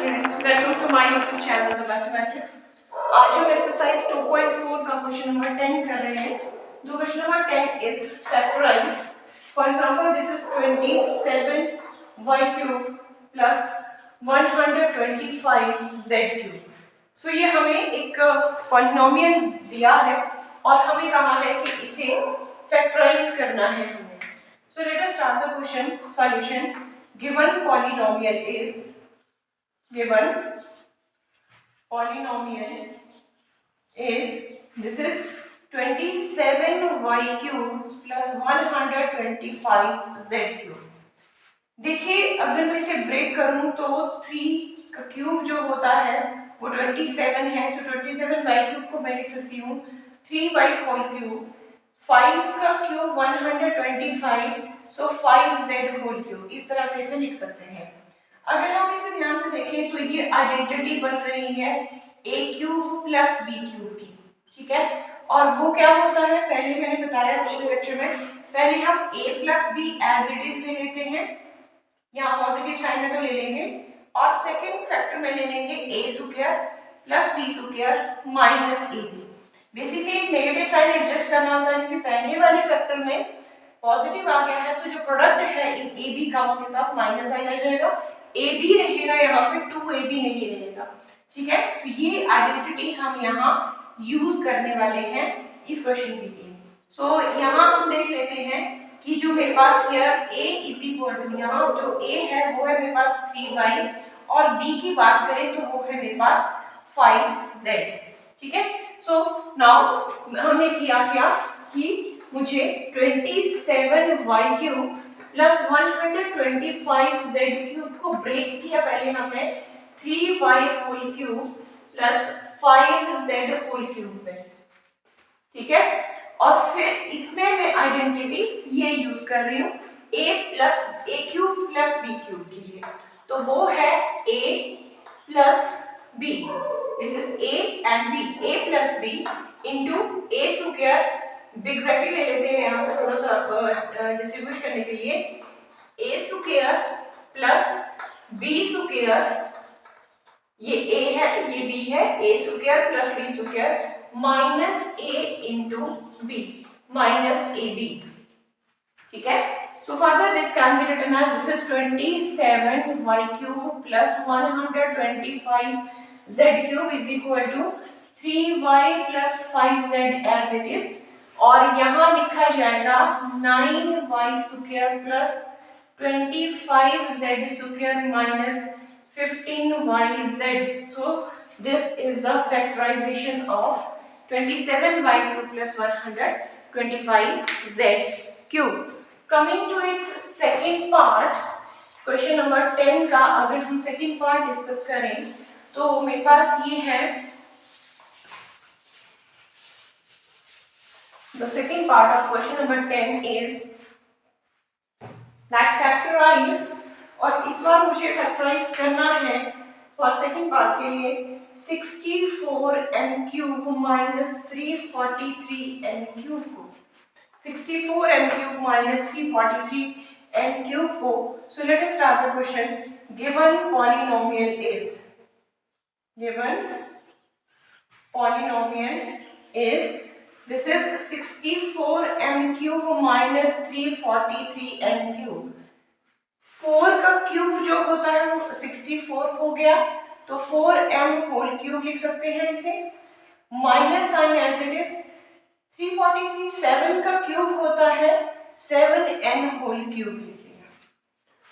Students, welcome to my YouTube channel the mathematics. आज हम exercise 2.4 का क्वेश्चन नंबर 10 कर रहे हैं। जो question number 10 is factorise. For example this is 27y³ plus 125z³। So ये हमें एक पॉलिनोमियल दिया है और हमें कहा है कि इसे फैक्टराइज करना है हमें। So let us start the question solution. Given polynomial is this is 27y³ plus 125z³। देखिए अगर मैं इसे ब्रेक करूं तो 3 का क्यूब जो होता है वो 27 है, तो 27y³ को मैं लिख सकती हूँ 3y³, 5 का क्यूब 125, सो 5z³। इस तरह से इसे लिख सकते हैं। अगर हम इसे ध्यान से देखें तो ये आइडेंटिटी बन रही है a³ प्लस b³ की, ठीक है। और वो क्या होता है, पहले मैंने बताया पिछले लेक्चर में, पहले हम a plus B as it is ले लेते हैं, यहाँ पॉजिटिव साइन है तो ले लेंगे, और सेकेंड फैक्टर में ले लेंगे a² plus b² minus ab। Basically एक नेगेटिव साइन एडजस्ट करना होता है, क्योंकि पहले वाले फैक्टर में पॉजिटिव आ गया है तो जो प्रोडक्ट है इन ए बी का उसके साथ माइनस साइन आ जाएगा, ए बी रहेगा यहाँ पे, 2ab नहीं रहेगा, ठीक है। तो ये आइडेंटिटी हम यहाँ यूज करने वाले हैं इस क्वेश्चन के लिए। सो यहाँ हम देख लेते हैं कि जो मेरे पास here a is equal to, यहाँ जो a है वो है मेरे पास 3y, और b की बात करें तो वो है मेरे पास 5z, ठीक है। सो नाउ हमने किया क्या कि मुझे 27y³ प्लस 125z³ को ब्रेक किया। पहले हमने 3y³ प्लस 5z³ में, ठीक है। और फिर इसमें मैं आइडेंटिटी ये यूज कर रही हूँ a³ प्लस b³ के लिए, तो वो है a plus b, this is a and b, a plus b into a², big bracket ले लेते हैं यहाँ से थोड़ा सा डिस्ट्रीब्यूट करने के लिए, a² प्लस b², ये a है ये b है, a² plus b² minus a into b minus ab, ठीक है। So further this can be written as this is 27y³ plus 125z³ is equal to 3y plus 5z as it is, और यहाँ लिखा जाएगा 9y² plus 25z² minus 15yz। So this is the factorization of 27y³ plus 125z³। Coming to its second part, question number 10 का अगर हम second part discuss करें तो मेरे पास ये है the second part of question number 10 is that factorize, और इस बार मुझे फैक्टराइज करना है फॉर सेकेंड पार्ट के लिए 64m³ माइनस 343m³ को, 64m³ माइनस 343m³ को। So let us start the question. Given polynomial is this is 64m³ minus 343m³। 4 का क्यूब जो होता है वो 64 हो गया, तो 4m³ लिख सकते हैं इसे, minus sign as it is 343, 7 का क्यूब होता है 7n³ लिख लिया।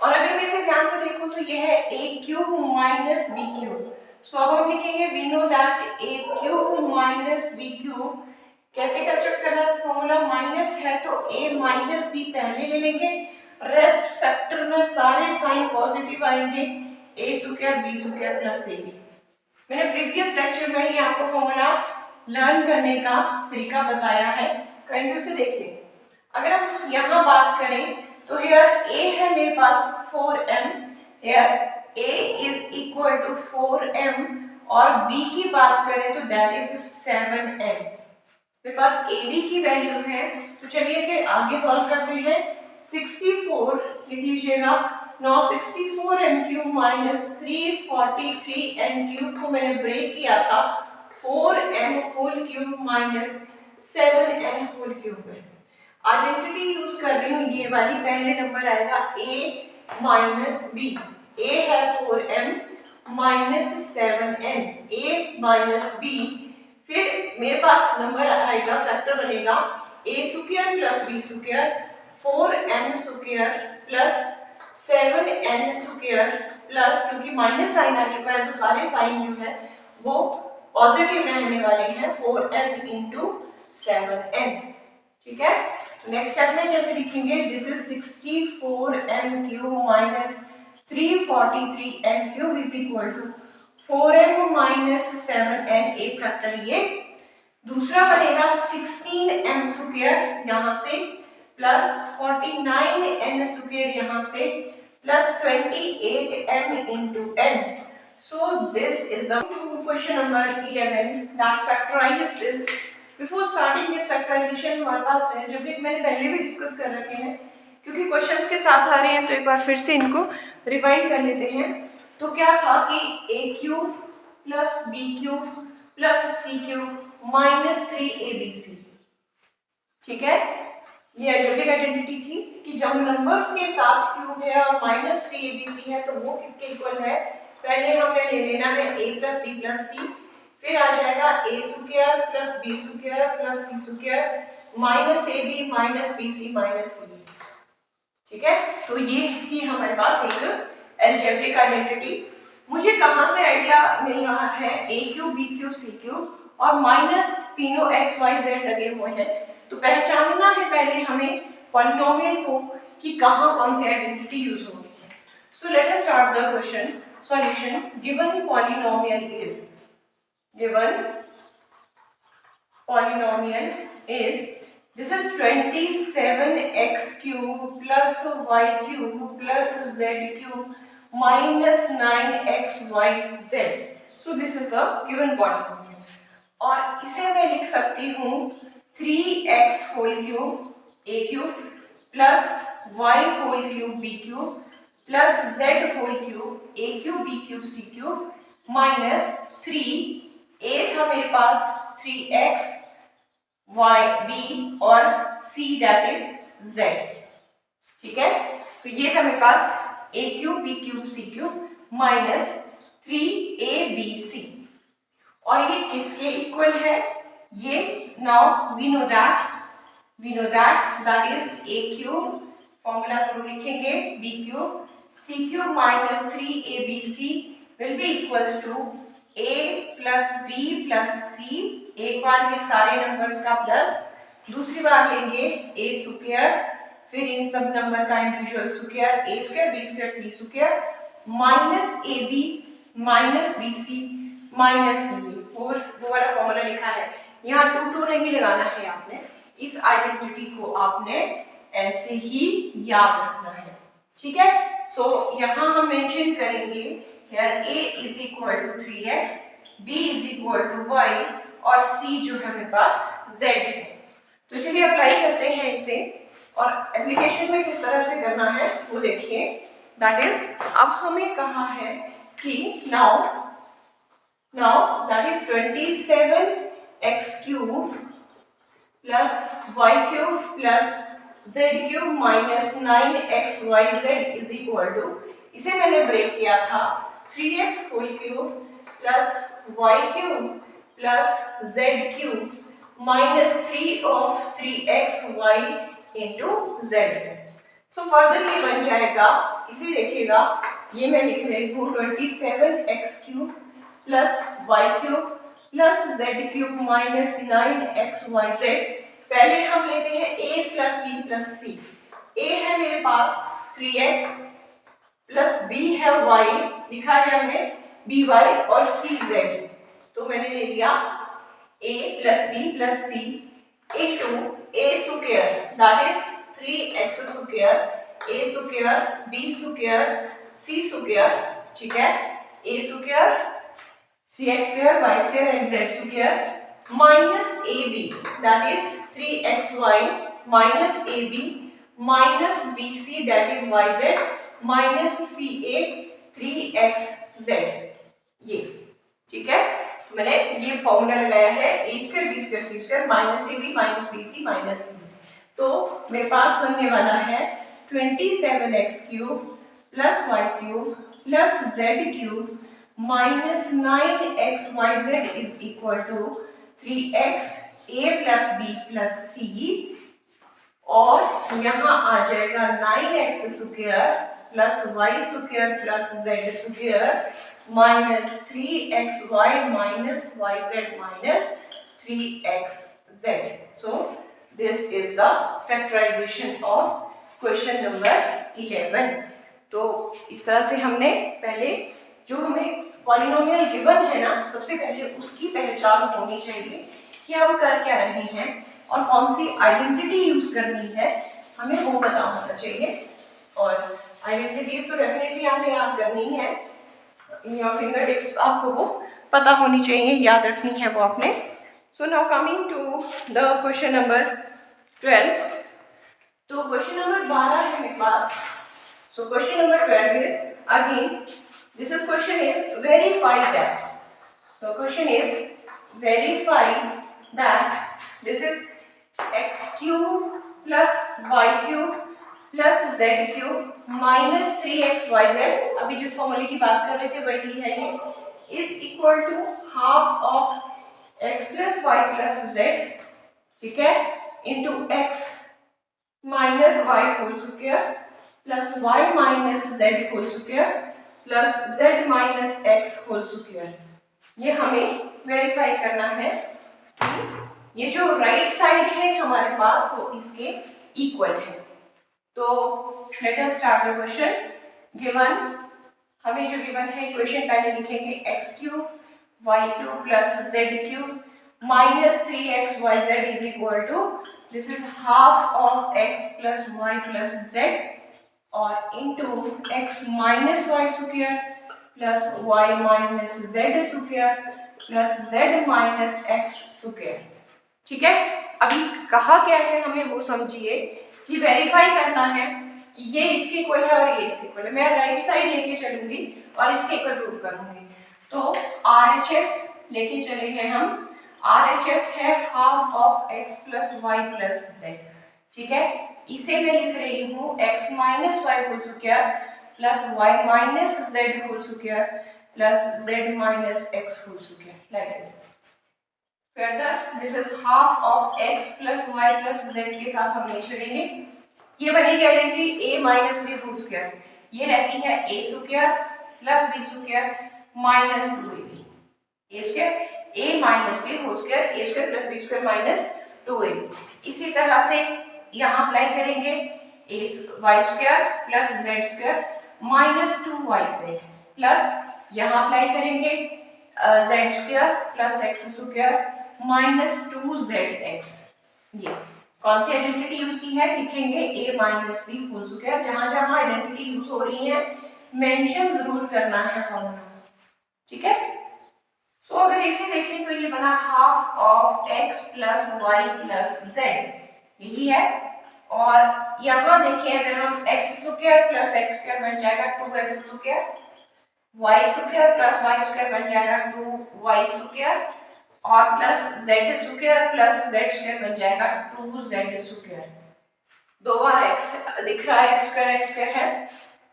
और अगर मैं इसे ध्यान से देखूं तो यह है a³ माइनस b³। सो अब हम लिखेंगे we know that a³ minus b³ कैसे कंस्ट्रक्ट करना है, फॉर्मूला माइनस है तो a माइनस b पहले ले लेंगे, रेस्ट फैक्टर में सारे साइन पॉजिटिव आएंगे, a² b² प्लस ab। मैंने प्रीवियस लेक्चर में ही आपको फॉर्मूला लर्न करने का तरीका बताया है, काइंडली उसे देख लें। अगर हम यहाँ बात करें तो हियर a है मेरे पास 4m, here a is equal to 4m, और b की बात करें तो दैट इज 7n। मेरे पास ab की वैल्यूज हैं, तो चलिए इसे आगे सॉल्व करते हैं। 64 लिख लीजिएगा now 64n³ माइनस 343n³ को मैंने ब्रेक किया था 4m³ माइनस 7n³ में। आइडेंटिटी यूज कर रही हूँ ये वाली, पहले नंबर आएगा a माइनस b, a है 4m minus 7n, a minus b, फिर मेरे पास नंबर आएगा, फैक्टर बनेगा a square plus b square 4m square plus 7n square plus, क्योंकि माइनस साइन आ चुका है तो सारे साइन जो है वो पॉजिटिव रहने वाले हैं, 4m इंटू 7n। ठीक है, नेक्स्ट स्टेप में कैसे लिखेंगे, this is 64m³ minus 343n³ is equal to 4m minus 7n, एक फैक्टर ये। दूसरा बनेगा 16m स्क्वायर यहाँ से प्लस 49n स्क्वायर यहाँ से plus 28m into n। So this is the question number 11 that factorize this। Before starting this factorization हमारे पास है, जब भी मैंने पहले भी डिस्कस कर रखे हैं, क्योंकि क्वेश्चंस के साथ आ रहे हैं तो एक बार फिर से इनको रिवाइंड कर लेते हैं। तो क्या था कि a³ plus b³ plus c³ minus 3abc। ठीक है, ये अलजेब्रिक आइडेंटिटी थी कि जब नंबर्स के साथ क्यूब है और माइनस 3abc है तो वो किसके इक्वल है। पहले हमने ले लेना है a plus b plus c, फिर आ जाएगा a square plus b square plus c square minus ab minus bc minus c। ठीक है, तो ये थी हमारे पास एक अलजेब्रिक आइडेंटिटी। मुझे कहाँ से आइडिया मिल रहा है, a³ b³ c³ और माइनस तीनों x y z लगे हुए हैं, तो पहचानना है पहले हमें पॉलिनोमियल को कि कहाँ कौन सी आइडेंटिटी यूज होती है। So let us start the question solution. Given polynomial is, given polynomial is, this is 27x³ plus y³ plus z³ minus 9xyz। so this is the given polynomial, और इसे मैं लिख सकती हूँ 3x³ a³ plus y³ b³ plus z³ a³ b³ c³ minus 3, a था मेरे पास 3x y b और c that is z। ठीक है, तो ये था मेरे पास a³ b³ c³ minus 3abc, और ये किसके इक्वल है, ये now we know that that is a³ formula जरूर लिखेंगे, b³ c³ minus 3abc will be equals to a plus b plus c, एक बार ये सारे नंबर्स का प्लस, दूसरी बार लेंगे a स्क्वायर, फिर इन सब नंबर का individual square, a square b square c square minus ab minus bc minus c, वो वाला फॉर्मूला लिखा है। यहाँ 2 नहीं लगाना है आपने, इस आइडेंटिटी को आपने ऐसे ही याद रखना है। ठीक है, सो यहाँ हम मेंशन करेंगे here a is equal to 3x, b is equal to y और c जो है मेरे पास z है। तो चलिए अप्लाई करते हैं इसे, और एप्लीकेशन में किस तरह से करना है वो देखिए। दैट इज, अब हमें कहा है कि now that is 27x³ plus y³ plus z³ minus 9xyz is equal to, इसे मैंने ब्रेक किया था 3x³ plus y³ plus z³ minus 3 of 3xy into z। So further ये बन जाएगा, इसे देखिएगा, ये मैं लिख रही हूँ 27x³ plus y³ plus z³ minus 9xyz। पहले हम लेते हैं a plus b plus c। a है मेरे पास 3x प्लस b है y, लिखा है हमने by और c z, तो मैंने ले लिया a plus b plus c into a square that is 3x square a square b square c square. ठीक है, a square 3x square y square and z square minus ab that is 3xy minus ab minus bc that is yz minus C8 3xz, ये ठीक है। तो मैंने ये formula लगाया है a square b square c square minus ab minus bc minus c। तो मेरे पास बनने वाला है 27x cube plus y cube plus z cube minus 9xyz is equal to 3x a plus b plus c, और यहाँ आ जाएगा 9x square plus Y square plus Z square minus 3xy minus yz minus 3xz। So this is the factorisation of question number 11। तो इस तरह से हमने पहले जो हमें पॉलिनोमियल गिवन है ना, सबसे पहले उसकी पहचान होनी चाहिए कि हम कर क्या रहे हैं और कौन सी आइडेंटिटी यूज करनी है, हमें वो पता होना चाहिए। और आइडेंटिटीज तो डेफिनेटली आपने याद करनी है, इन योर फिंगर टिप्स आपको वो पता होनी चाहिए, याद रखनी है वो आपने। So now coming to the question number 12। तो क्वेश्चन नंबर 12 है मेरे पास। So question number 12 is again this is question is verify that. तो question is verify that this is x cube plus y cube plus z cube minus 3xyz, अभी जिस फॉर्मूले की बात कर रहे थे वही है ये, is equal to half of x plus y plus z, ठीक है, into x minus y whole square plus y minus z whole square plus z minus x whole square. ये हमें वेरीफाई करना है कि ये जो राइट साइड है हमारे पास वो इसके इक्वल है। तो let us start the question. Given हमें जो गिवन है इक्वेशन पहले लिखेंगे x cube y cube plus z cube minus 3xyz is equal to this is half of x plus y plus z और into x minus y square plus y minus z square plus z minus x square. ठीक है, अभी कहा क्या है हमें वो समझिए कि वेरीफाई करना है कि ये इसके इक्वल है और ये इसके इक्वल है। मैं राइट साइड लेके चलूंगी और इसके इक्वल प्रूव करूंगी। तो RHS लेके चलेंगे हम। RHS है half of x plus Y plus Z, ठीक है। इसे मैं लिख रही हूँ x minus Y whole square plus Y minus Z whole square plus Z minus X whole square, like this. Further, this is half of x plus y plus z के साथ हम नहीं छोड़ेंगे। ये बनेगी identity a minus B whole square, ये रहती है a square plus b square minus 2ab, a square a minus b whole square a square plus b square minus 2ab। इसी तरह से यहाँ अप्लाई करेंगे y square plus z square minus 2yz plus यहाँ apply करेंगे z square plus x square minus 2zx। ये कौन सी identity use की है, लिखेंगे a minus B whole square. जहां जहां आइडेंटिटी यूज हो रही है मेंशन जरूर करना है फॉर्मूला, ठीक है। सो अगर इसे देखें तो ये बना half of x plus Y plus Z, यही है। और यहाँ देखिए अगर हम x square plus x square बन जाएगा 2x square, y square plus y square बन जाएगा 2y स्क्वायर और plus z square plus z square बन जाएगा 2z स्क्वायर। दो बार x दिख रहा है, x स्क्वायर है,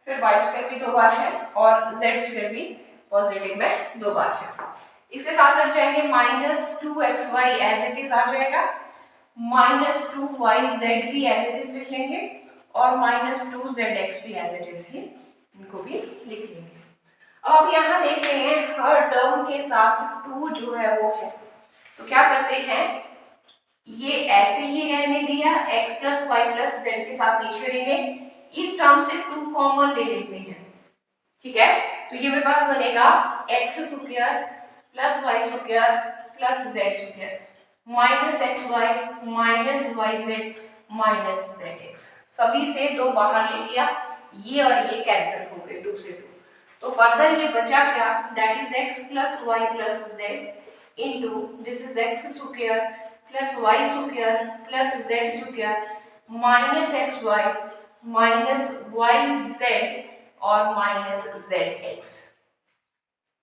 फिर y स्क्वायर भी दो बार है और z स्क्वायर भी पॉजिटिव में दो बार है। इसके साथ लग जाएंगे minus 2xy as it is आ जाएगा, माइनस 2yz भी एज इट इज लिख लेंगे और माइनस 2zx भी एज इट इज ही इनको भी लिख लेंगे। अब यहाँ देख रहे हैं हर टर्म के साथ 2 जो है वो है, तो क्या करते हैं ये ऐसे ही रहने दिया, x plus Y plus Z के साथ नहीं छोड़ेंगे, इस टर्म से 2 कॉमन ले लेते हैं, ठीक है। तो ये मेरे पास बनेगा x square plus Y square plus Z square minus X Y minus Y Z minus Z X. सभी से 2 बाहर ले लिया, ये और ये कैंसिल हो गए 2 से 2। तो फर्दर ये बचा क्या, that is x plus Y plus Z into this is x square plus Y square plus Z square minus X Y minus Y Z और माइनस ZX।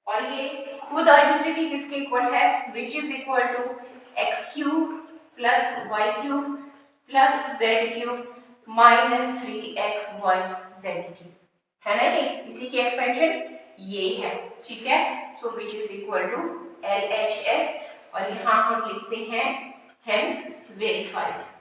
और ये खुद आइडेंटिटी किसके इक्वल है, which is equal to X cube plus Y cube plus Z cube minus 3xy Z cube, है ना, ये इसी की एक्सपेंशन ये है, ठीक है। So which is equal to LHS और यहाँ हम लिखते हैं हेंस वेरीफाइड।